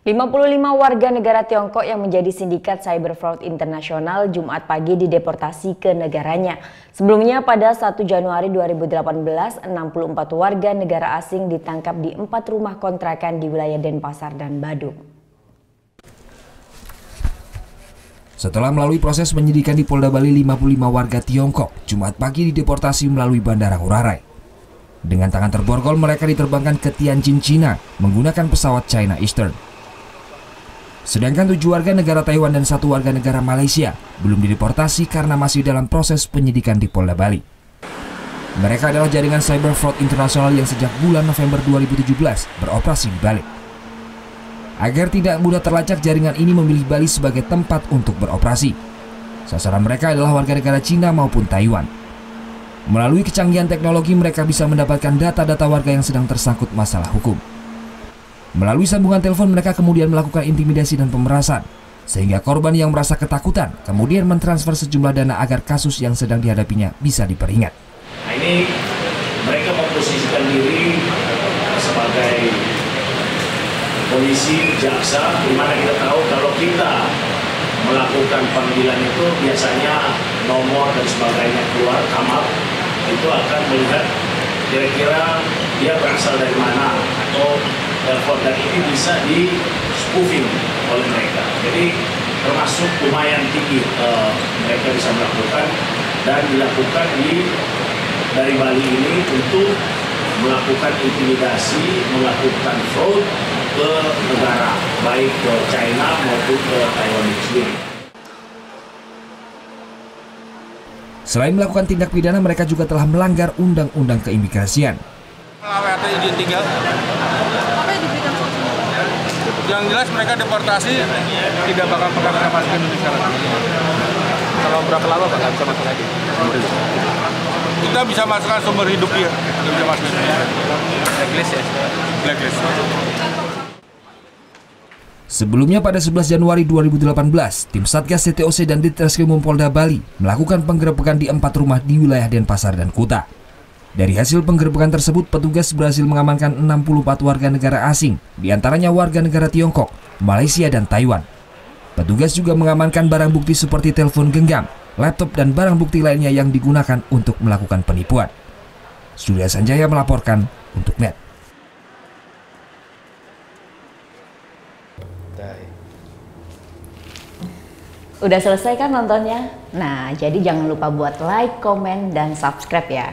55 warga negara Tiongkok yang menjadi sindikat cyber fraud internasional Jumat pagi dideportasi ke negaranya. Sebelumnya pada 1 Januari 2018, 64 warga negara asing ditangkap di 4 rumah kontrakan di wilayah Denpasar dan Badung. Setelah melalui proses penyidikan di Polda Bali, 55 warga Tiongkok Jumat pagi dideportasi melalui Bandara Ngurah Rai. Dengan tangan terborgol mereka diterbangkan ke Tianjin, Cina menggunakan pesawat China Eastern. Sedangkan 7 warga negara Taiwan dan 1 warga negara Malaysia belum dideportasi karena masih dalam proses penyidikan di Polda Bali. Mereka adalah jaringan cyber fraud internasional yang sejak bulan November 2017 beroperasi di Bali. Agar tidak mudah terlacak, jaringan ini memilih Bali sebagai tempat untuk beroperasi. Sasaran mereka adalah warga negara Cina maupun Taiwan. Melalui kecanggihan teknologi, mereka bisa mendapatkan data-data warga yang sedang tersangkut masalah hukum. Melalui sambungan telepon, mereka kemudian melakukan intimidasi dan pemerasan, sehingga korban yang merasa ketakutan kemudian mentransfer sejumlah dana agar kasus yang sedang dihadapinya bisa diperingat. Nah, ini mereka memposisikan diri sebagai polisi, jaksa, di mana kita tahu kalau kita melakukan panggilan itu biasanya nomor dan sebagainya keluar kamar, itu akan melihat kira-kira dia berasal dari mana atau telepon, dan ini bisa di spoofing oleh mereka. Jadi termasuk lumayan tinggi mereka bisa melakukan dan dilakukan dari Bali ini untuk melakukan intimidasi, melakukan fraud ke negara, baik ke China maupun ke Taiwan sendiri. Selain melakukan tindak pidana, mereka juga telah melanggar undang-undang keimigrasian. Melalui izin tinggal. Apa yang diberikan sanksinya? Yang jelas mereka deportasi, tidak bakal pernah masuk ke Indonesia lagi. Kalau berapa lama bakal bisa masuk lagi? Kita bisa masukkan sumber hidup dia, kita bisa masuk. Blacklist ya? Blacklist. Sebelumnya pada 11 Januari 2018, tim Satgas TTOC dan Ditreskrimum Polda Bali melakukan penggerebekan di 4 rumah di wilayah Denpasar dan Kuta. Dari hasil penggerebekan tersebut, petugas berhasil mengamankan 64 warga negara asing, diantaranya warga negara Tiongkok, Malaysia, dan Taiwan. Petugas juga mengamankan barang bukti seperti telepon genggam, laptop, dan barang bukti lainnya yang digunakan untuk melakukan penipuan. Surya Sanjaya melaporkan untuk NET. Udah selesai kan nontonnya? Nah, jadi jangan lupa buat like, komen, dan subscribe ya.